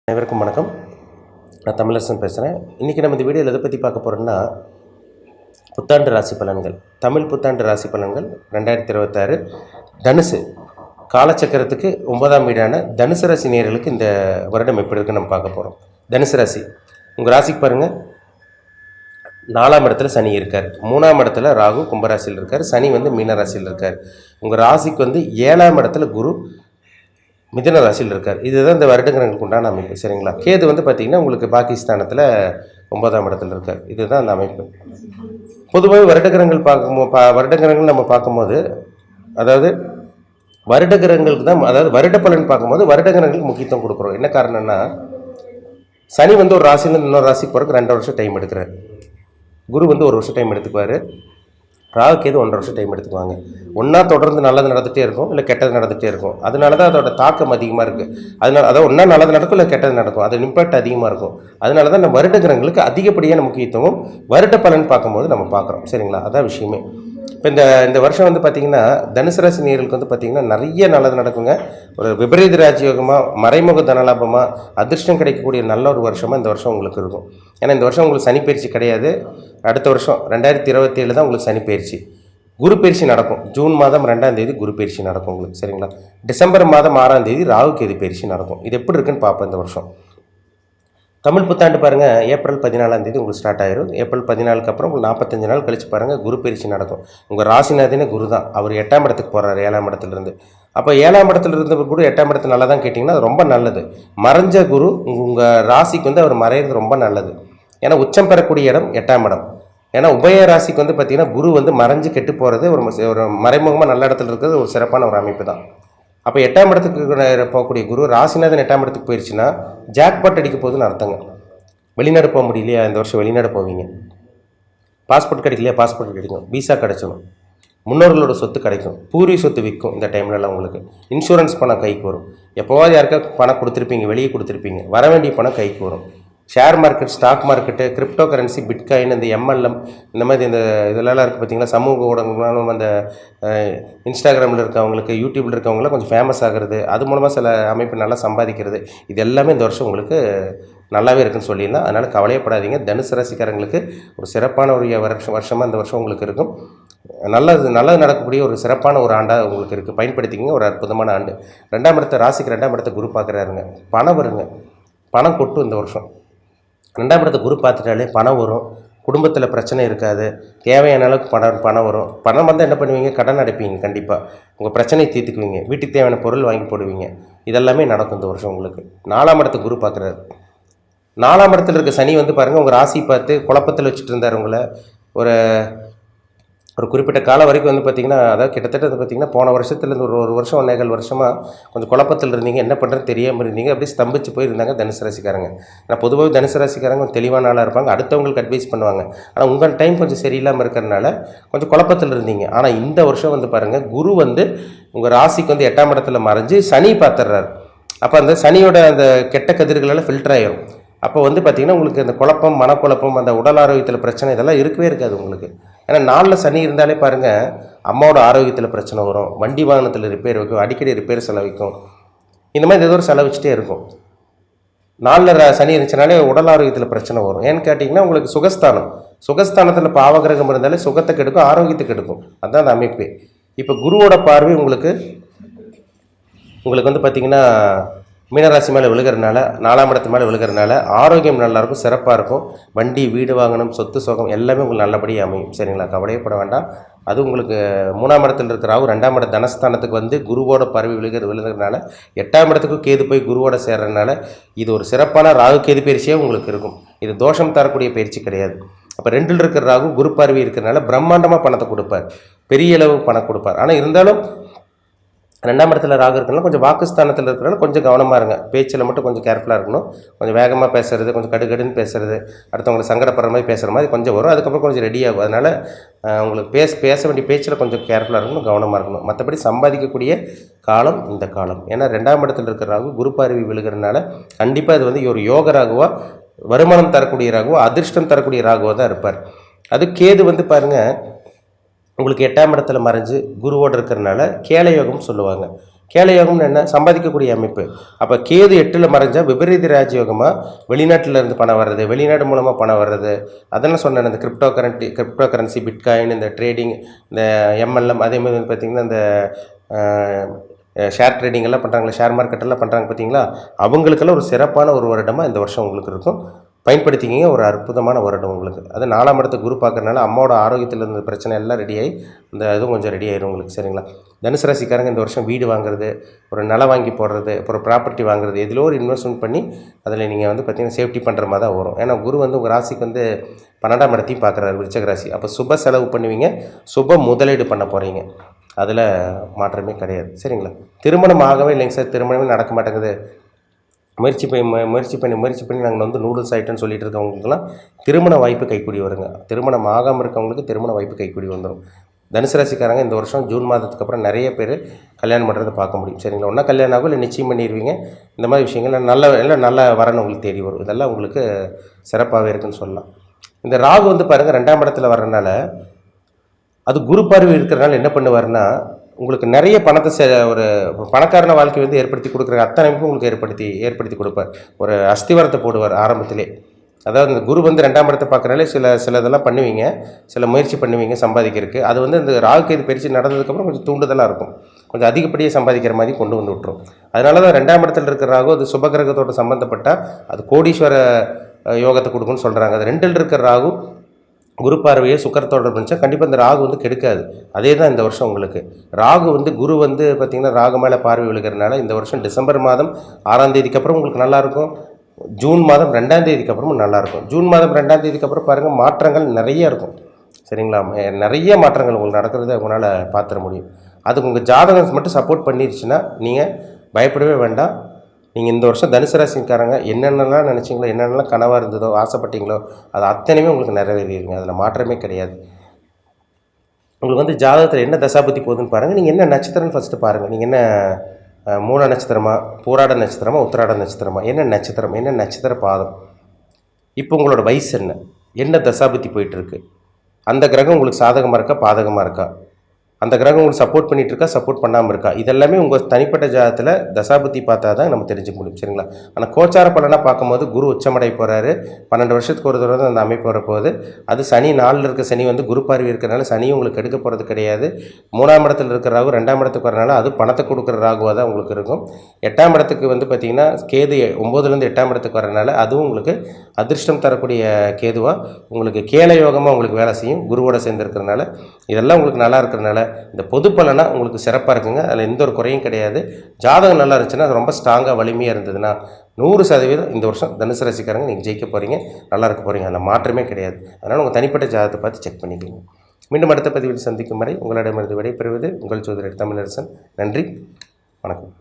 அனைவருக்கும் வணக்கம். நான் தமிழரசன் பேசுகிறேன். இன்றைக்கி நம்ம இந்த வீடியோவில் எதை பற்றி பார்க்க போகிறோம்னா, புத்தாண்டு ராசி பலன்கள். தமிழ் புத்தாண்டு ராசி பலன்கள் 2026 தனுசு காலச்சக்கரத்துக்கு 9ஆம் வீடான தனுசு ராசி நேயர்களுக்கு இந்த வருடம் எப்படி இருக்குன்னு நம்ம பார்க்க போகிறோம். தனுசு ராசி, உங்கள் ராசிக்கு பாருங்கள், 4ஆம் இடத்துல சனி இருக்கார், 3ஆம் இடத்துல ராகு கும்பராசியில் இருக்கார், சனி மீன ராசியில் இருக்கார். உங்கள் ராசிக்கு 7ஆம் இடத்துல குரு மிதுன ராசியில் இருக்கார். இதுதான் இந்த வருடங்களுக்கு உண்டான அமைப்பு, சரிங்களா. கேது பார்த்திங்கன்னா உங்களுக்கு பாகிஸ்தானத்தில் 9ஆம் இடத்துல இருக்கார். இதுதான் அந்த அமைப்பு. பொதுவாக வருடகிரகங்கள் நம்ம பார்க்கும்போது, அதாவது வருடகிரகங்களுக்கு தான், அதாவது வருட பலன் பார்க்கும்போது வருடகிரகங்களுக்கு முக்கியத்துவம் கொடுக்குறோம். என்ன காரணம்னா, சனி ஒரு ராசியிலேருந்து இன்னொரு ராசிக்கு போகிறதுக்கு 2 வருஷம் டைம் எடுக்கிறார். குரு 1 வருஷம் டைம் எடுத்துக்குவார். ராகுக்கு 1.5 வருஷம் டைம் எடுத்துக்குவாங்க. ஒன்றா தொடர்ந்து நல்லது நடந்துகிட்டே இருக்கும், இல்லை கெட்டது நடந்துகிட்டே இருக்கும். அதனால தான் அதோட தாக்கம் அதிகமாக இருக்குது. அதனால அதாவது ஒன்றா நல்லது நடக்கும், இல்லை கெட்டது நடக்கும். அது இம்பேக்ட் அதிகமாக இருக்கும். அதனால தான் நம்ம வருட கிரகங்களுக்கு அதிகப்படியான முக்கியத்துவம் வருட பலன் பார்க்கும்போது நம்ம பார்க்குறோம், சரிங்களா. அதான் விஷயமே. இப்போ இந்த வருஷம் பார்த்திங்கன்னா தனுசு ராசி நேயர்களுக்கு பார்த்திங்கன்னா நிறைய நல்லது நடக்குங்க. ஒரு விபரீத ராஜயோகமாக, மறைமுக தனலாபமாக, அதிர்ஷ்டம் கிடைக்கக்கூடிய நல்ல ஒரு வருஷமாக இந்த வருஷம் உங்களுக்கு இருக்கும். ஏன்னா இந்த வருஷம் உங்களுக்கு சனி பயிற்சி கிடையாது. அடுத்த வருஷம் 2027 தான் உங்களுக்கு சனி பயிற்சி. குரு பயிற்சி நடக்கும். ஜூன் மாதம் 2ஆம் தேதி குரு பயிற்சி நடக்கும் உங்களுக்கு, சரிங்களா. டிசம்பர் மாதம் 6ஆம் தேதி ராகு கேது பயிற்சி நடக்கும். இது எப்படி இருக்குன்னு பார்ப்போம் இந்த வருஷம். தமிழ் புத்தாண்டு பாருங்கள், ஏப்ரல் 14ஆம் தேதி உங்களுக்கு ஸ்டார்ட் ஆயிரும். ஏப்ரல் 14க்கு அப்புறம் உங்களுக்கு 45 நாள் கழிச்சு பாருங்கள் குரு பயிற்சி நடக்கும். உங்கள் ராசிநாதனே குரு தான். அவர் 8ஆம் இடத்துக்கு போகிறார், 7ஆம் இடத்துலேருந்து. அப்போ 7ஆம் இடத்துல இருந்து கூட 8ஆம் இடத்துல நல்லா தான் கேட்டிங்கன்னா அது ரொம்ப நல்லது. மறைஞ்ச குரு உங்கள் ராசிக்கு அவர் மறையிறது ரொம்ப நல்லது. ஏன்னா உச்சம் பெறக்கூடிய இடம் 8ஆம் இடம். ஏன்னா உபய ராசிக்கு பார்த்திங்கன்னா குரு மறைஞ்சு கெட்டு போகிறது, ஒரு மறைமுகமாக நல்ல இடத்துல இருக்கிறது ஒரு சிறப்பான ஒரு அமைப்பு தான். அப்போ 8ஆம் இடத்துக்கு போகக்கூடிய குரு ராசிநாதன் 8ஆம் இடத்துக்கு போயிடுச்சுன்னா ஜாக்பாட் அடிக்க போகுதுன்னு அர்த்தங்க. வெளிநாடு போக முடியலையா, இந்த வருஷம் வெளிநாடு போவீங்க. பாஸ்போர்ட் கிடைக்கலையா, பாஸ்போர்ட் கிடைக்கும். விசா கிடைச்சிடும். முன்னோர்களோட சொத்து கிடைக்கும். பூர்வீக சொத்து விற்கும். இந்த டைம்லலாம் உங்களுக்கு இன்சூரன்ஸ் பணம் கைக்கு வரும். எப்போவாது யாருக்கா பணம் கொடுத்துருப்பீங்க, வெளியே கொடுத்துருப்பீங்க, வர வேண்டிய பணம் கைக்கு வரும். Share market, stock market, cryptocurrency, bitcoin, இந்த MLM, இந்த மாதிரி இதெல்லாம் இருக்குது பார்த்தீங்களா. சமூக ஊடகங்களும் அந்த இன்ஸ்டாகிராமில் இருக்கவங்களுக்கு, யூடியூப்பில் இருக்கவங்களாம் கொஞ்சம் ஃபேமஸ் ஆகிறது, அது மூலமாக சில அமைப்பு நல்லா சம்பாதிக்கிறது, இது எல்லாமே இந்த வருஷம் உங்களுக்கு நல்லாவே இருக்குன்னு சொல்லிடலாம். அதனால் கவலையப்படாதீங்க. தனுசு ராசிக்காரங்களுக்கு ஒரு சிறப்பான ஒரு வருஷமாக இந்த வருஷம் உங்களுக்கு இருக்கும். நல்லது நடக்கக்கூடிய ஒரு சிறப்பான ஒரு ஆண்டாக உங்களுக்கு இருக்குது. பயன்படுத்திக்கிங்க. ஒரு அற்புதமான ஆண்டு. 2ஆம் இடத்தை ராசிக்கு 2ஆம் இடத்தை குரு பார்க்குறாருங்க. பணம் வருங்க, பணம் கொட்டும் இந்த வருஷம். 2ஆம் இடத்தை குரு பார்த்துட்டாலே பணம் வரும். குடும்பத்தில் பிரச்சனை இருக்காது. தேவையான அளவுக்கு பணம் வரும். பணம் வந்தால் என்ன பண்ணுவீங்க, கடன் அடைப்பீங்க. கண்டிப்பாக உங்கள் பிரச்சனையை தீர்த்துக்குவீங்க. வீட்டுக்கு தேவையான பொருள் வாங்கி போடுவீங்க. இதெல்லாமே நடக்கும் இந்த வருஷம் உங்களுக்கு. 4ஆம் இடத்தை குரு பார்க்குறாரு. 4ஆம் இடத்துல இருக்க சனி பாருங்கள் உங்கள் ராசி பார்த்து குழப்பத்தில் வச்சுட்டு இருந்தார் உங்களை. ஒரு குறிப்பிட்ட காலம் வரைக்கும் பார்த்திங்கன்னா, அதாவது கிட்டத்தட்ட பார்த்திங்கன்னா போன வருஷத்துலேருந்து ஒரு வருஷம் 1.25 வருஷமாக கொஞ்சம் குழப்பத்தில் இருந்தீங்க. என்ன பண்ணுறது தெரியாமல் இருந்தீங்க. அப்படியே ஸ்தம்பிச்சு போயிருந்தாங்க தனுசு ராசிக்காரங்க. ஆனால் பொதுவாக தனுசு ராசிக்காரங்க தெளிவான ஆளாக இருப்பாங்க. அடுத்தவங்களுக்கு அட்வைஸ் பண்ணுவாங்க. ஆனால் உங்கள் டைம் கொஞ்சம் சரியில்லாமல் இருக்கிறனால கொஞ்சம் குழப்பத்தில் இருந்தீங்க. ஆனால் இந்த வருஷம் பாருங்கள் குரு உங்கள் ராசிக்கு 8ஆம் இடத்துல மறைஞ்சு சனி பார்த்துடுறாரு. அப்போ அந்த சனியோட அந்த கெட்ட கதிர்களெல்லாம் ஃபில்டர் ஆகிடும். அப்போ பார்த்திங்கன்னா உங்களுக்கு அந்த குழப்பம், மனக்குழப்பம், அந்த உடல் ஆரோக்கியத்தில் பிரச்சனை இதெல்லாம் இருக்கவே இருக்காது உங்களுக்கு. ஏன்னா 4ல் சனி இருந்தாலே பாருங்கள் அம்மாவோட ஆரோக்கியத்தில் பிரச்சனை வரும். வண்டி வாகனத்தில் ரிப்பேர் வைக்கும், அடிக்கடி ரிப்பேர் செலவிக்கும். இந்த மாதிரி ஏதோ ஒரு செலவிச்சுட்டே இருக்கும். 4ல் சனி இருந்துச்சுனாலே உடல் ஆரோக்கியத்தில் பிரச்சனை வரும். ஏன்னு கேட்டிங்கன்னா உங்களுக்கு சுகஸ்தானத்தில் பாவகிரகம் இருந்தாலே சுகத்தை கெடுக்கும், ஆரோக்கியத்தை கெடுக்கும். அதுதான் அந்த அமைப்பு. இப்போ குருவோட பார்வை உங்களுக்கு பார்த்திங்கன்னா மீனராசி மேலே விழுகிறதுனால, 4ஆம் இடத்து மேலே விழுகிறதுனால ஆரோக்கியம் நல்லாயிருக்கும், சிறப்பாக இருக்கும். வண்டி, வீடு வாங்கணும், சொத்து சுகம் எல்லாமே உங்களுக்கு நல்லபடியாக அமையும், சரிங்களா. கவலையப்பட வேண்டாம். அது உங்களுக்கு 3ஆம் இடத்துல இருக்கிற ராகு 2ஆம் இட தனஸ்தானத்துக்கு குருவோட பரவி விழுகிறதுனால 8ஆம் இடத்துக்கும் கேது போய் குருவோட சேர்றதுனால இது ஒரு சிறப்பான ராகு கேது பயிற்சியாக உங்களுக்கு இருக்கும். இது தோஷம் தரக்கூடிய பயிற்சி கிடையாது. அப்போ 2ல் இருக்கிற ராகு குரு பார்வை இருக்கிறதுனால பிரம்மாண்டமாக பணத்தை கொடுப்பார், பெரிய அளவு பணம் கொடுப்பார். ஆனால் இருந்தாலும் 2ஆம் இடத்துல ராகு இருக்கனால கொஞ்சம் வாக்குஸ்தானத்தில் இருக்கிறனால கொஞ்சம் கவனமாக இருங்க. பேச்சில் மட்டும் கொஞ்சம் கேர்ஃபுல்லாக இருக்கணும். கொஞ்சம் வேகமாக பேசுகிறது, கொஞ்சம் கடுகடுன்னு பேசுகிறது, அடுத்தவங்களை சங்கடப்படுற மாதிரி பேசுகிற மாதிரி கொஞ்சம் வரும். அதுக்கப்புறம் கொஞ்சம் ரெடி ஆகும். அதனால் உங்களுக்கு பேச வேண்டிய பேச்சில் கொஞ்சம் கேர்ஃபுல்லாக இருக்கணும், கவனமாக இருக்கணும். மற்றபடி சம்பாதிக்கக்கூடிய காலம் இந்த காலம். ஏன்னா 2ஆம் இடத்துல இருக்கிற ராகு குரு பார்வை விழுகிறதுனால கண்டிப்பாக இது ஒரு யோக ராகுவா, வருமானம் தரக்கூடிய ராகுவா, அதிர்ஷ்டம் தரக்கூடிய ராகுவாக தான் இருப்பார். அது கேது பாருங்கள் உங்களுக்கு 8ஆம் இடத்துல மறைஞ்சு குருவோடு இருக்கிறனால கேள யோகம் சொல்லுவாங்க. கேள யோகம்னு என்ன? சம்பாதிக்கக்கூடிய அமைப்பு. அப்போ கேது 8ல் மறைஞ்சால் விபரீத ராஜயோகமாக வெளிநாட்டில் இருந்து பணம் வர்றது, வெளிநாடு மூலமாக பணம் வர்றது, அதெல்லாம் சொன்னேன். இந்த கிரிப்டோ கரன்சி, பிட்காயின், இந்த ட்ரேடிங், இந்த எம்எல்எம், அதே மாதிரி வந்து பார்த்திங்கன்னா இந்த ஷேர் ட்ரேடிங் எல்லாம் பண்ணுறாங்களே, ஷேர் மார்க்கெட்டெல்லாம் பண்ணுறாங்க பார்த்தீங்களா, அவங்களுக்கெல்லாம் ஒரு சிறப்பான ஒரு வருடமாக இந்த வருஷம் உங்களுக்கு இருக்கும். பயன்படுத்திக்கிங்க. ஒரு அற்புதமான வருடம் உங்களுக்கு. அது 4ஆம் இடத்தை குரு பார்க்கறனால அம்மாவோட ஆரோக்கியத்தில் இருந்த பிரச்சனை எல்லாம் ரெடியாகி இந்த இதுவும் கொஞ்சம் ரெடி ஆயிடும் உங்களுக்கு. சரிங்களா? தனுசு ராசிக்காரங்க இந்த வருஷம் வீடு வாங்குறது, ஒரு நிலம் வாங்கி போடுறது, அப்புறம் ப்ராப்பர்ட்டி வாங்குறது, எதிலோ ஒரு இன்வெஸ்ட்மெண்ட் பண்ணி அதில் நீங்கள் வந்து பார்த்திங்கன்னா சேஃப்டி பண்ணுற மாதிரி தான் வரும். ஏன்னா குரு வந்து உங்கள் ராசிக்கு வந்து 12ஆம் இடத்தையும் பார்க்குறாரு, விருச்சிக ராசி. அப்போ சுப செலவு பண்ணுவீங்க, சுப முதலீடு பண்ண போகிறீங்க. அதில் மாற்றமே கிடையாது. சரிங்களா? திருமணம் ஆகவே இல்லைங்க சார், திருமணமே நடக்க மாட்டேங்குது, முயற்சி பண்ணி நாங்கள் வந்து நூடுல்ஸ் ஆகிட்டோன்னு சொல்லிட்டு இருக்கவங்களுக்குலாம் திருமண வாய்ப்பு கைக்கூடி வருங்க. திருமணம் ஆகாமல் இருக்கவங்களுக்கு திருமண வாய்ப்பு கைக்கூடி வந்துடும். தனுசு ராசிக்காரங்க இந்த வருஷம் ஜூன் மாதத்துக்கு அப்புறம் நிறைய பேர் கல்யாணம் பண்ணுறதை பார்க்க முடியும். சரிங்களா? ஒன்றா கல்யாணம் ஆகும், இல்லை நிச்சயம் பண்ணிடுவீங்க. இந்த மாதிரி விஷயங்கள் நல்ல வரணும் உங்களுக்கு தேடி வரும். இதெல்லாம் உங்களுக்கு சிறப்பாகவே இருக்குன்னு சொல்லலாம். இந்த ராகு வந்து பாருங்கள் 2ஆம் இடத்துல வர்றதுனால, அது குரு பார்வை இருக்கிறனால என்ன பண்ணுவார்னா, உங்களுக்கு நிறைய பணத்தை ஒரு பணக்காரன வாழ்க்கை வந்து ஏற்படுத்தி கொடுக்குற அத்தனை அமைப்பும் உங்களுக்கு ஏற்படுத்தி கொடுப்பார். ஒரு அஸ்திவாரத்தை போடுவார் ஆரம்பத்திலே. அதாவது இந்த குரு வந்து 2ஆம் இடத்தை பார்க்குறனாலே சில இதெல்லாம் பண்ணுவீங்க, சில முயற்சி பண்ணுவீங்க சம்பாதிக்கிறதுக்கு. அது வந்து இந்த ராகு கேது பயிற்சி நடந்ததுக்கப்புறம் கொஞ்சம் தூண்டுதலாக இருக்கும், கொஞ்சம் அதிகப்படியாக சம்பாதிக்கிற மாதிரி கொண்டு வந்து விட்டுரும். அதனால தான் 2ஆம் இடத்துல இருக்கிற ராகு அது சுபகிரகத்தோடு சம்மந்தப்பட்டால் அது கோடீஸ்வர யோகத்தை கொடுக்குன்னு சொல்கிறாங்க. அது 2ல் இருக்கிற ராகு குரு பார்வையை சுக்கரத்தோட இருந்துச்சா கண்டிப்பாக இந்த ராகு வந்து கெடுக்காது. அதே தான் இந்த வருஷம் உங்களுக்கு. ராகு வந்து குரு வந்து பார்த்திங்கன்னா ராகு மேலே பார்வை விழுகிறதுனால இந்த வருஷம் டிசம்பர் மாதம் 6ஆம் தேதிக்கு அப்புறம் உங்களுக்கு நல்லாயிருக்கும். ஜூன் மாதம் 2ஆம் தேதிக்கு அப்புறமும் நல்லாயிருக்கும். ஜூன் மாதம் 2ஆம் தேதிக்கு அப்புறம் பாருங்கள் மாற்றங்கள் நிறைய இருக்கும். சரிங்களா? நிறைய மாற்றங்கள் உங்களுக்கு நடக்கிறத உங்களால் பார்த்துட முடியும். அதுக்கு உங்கள் ஜாதகம் மட்டும் சப்போர்ட் பண்ணிடுச்சுன்னா நீங்கள் பயப்படவே வேண்டாம். நீங்கள் இந்த வருஷம் தனுசு ராசிக்காரங்க என்னென்னலாம் நினச்சிங்களோ, என்னென்னலாம் கனவாக இருந்ததோ, ஆசைப்பட்டீங்களோ, அது அத்தனையுமே உங்களுக்கு நிறைவேறிடுங்க. அதில் மாற்றமே கிடையாது. உங்களுக்கு வந்து ஜாதகத்தில் என்ன தசாபுத்தி போகுதுன்னு பாருங்கள். நீங்கள் என்ன நட்சத்திரம்னு ஃபஸ்ட்டு பாருங்கள். நீங்கள் என்ன மூல நட்சத்திரமா, பூராட நட்சத்திரமா, உத்திராட நட்சத்திரமா, என்ன நட்சத்திரம், என்ன நட்சத்திர பாதம், இப்போ உங்களோட வயசு என்ன தசாபுத்தி போயிட்டுருக்கு, அந்த கிரகம் உங்களுக்கு சாதகமாக இருக்கா, பாதகமாக இருக்கா, அந்த கிரகம் உங்களுக்கு சப்போர்ட் பண்ணிகிட்டு இருக்கா, சப்போர்ட் பண்ணாமல் இருக்கா, இதெல்லாமே உங்கள் தனிப்பட்ட ஜாதகத்தில் தசாபுத்தி பார்த்தா தான் நம்ம தெரிஞ்சுக்க முடியும். சரிங்களா? ஆனால் கோச்சார பலனாக பார்க்கும்போது குரு உச்சமடை போகிறாரு. 12 வருஷத்துக்கு ஒரு தடவை அந்த அமைப்பு வரப்போகுது. அது சனி 4ல் இருக்க சனி வந்து குரு பார்வை இருக்கிறனால சனியும் உங்களுக்கு எடுக்க போகிறது கிடையாது. 3ஆம் இடத்துல இருக்கிற ராகு 2ஆம் இடத்துக்கு வரனால அது பணத்தை கொடுக்குற ராகுவாக தான் உங்களுக்கு இருக்கும். 8ஆம் இடத்துக்கு வந்து பார்த்திங்கன்னா கேது 9லேருந்து 8ஆம் இடத்துக்கு வரனால அதுவும் உங்களுக்கு அதிர்ஷ்டம் தரக்கூடிய கேதுவாக உங்களுக்கு கேள யோகமாக உங்களுக்கு வேலை செய்யும். குருவோட சேர்ந்துருக்கிறதுனால இதெல்லாம் உங்களுக்கு நல்லா இருக்கிறனால இந்த பொது பலனாக உங்களுக்கு சிறப்பாக இருக்குங்க. அதில் எந்த ஒரு குறையும் கிடையாது. ஜாதகம் நல்லா இருந்துச்சுன்னா அது ரொம்ப ஸ்ட்ராங்காக வலிமையாக இருந்ததுன்னா 100% இந்த வருஷம் தனுசு ராசிக்காரங்க நீங்கள் ஜெயிக்க போகிறீங்க, நல்லா இருக்க போகிறீங்க. அதில் மாற்றமே கிடையாது. அதனால் உங்கள் தனிப்பட்ட ஜாதகத்தை பார்த்து செக் பண்ணிக்கோங்க. மீண்டும் அடுத்த பதிவில் சந்திக்கும் வரை உங்களிடமிருந்து விடைபெறுவது உங்கள் ஜோதிடர் தமிழரசன். நன்றி, வணக்கம்.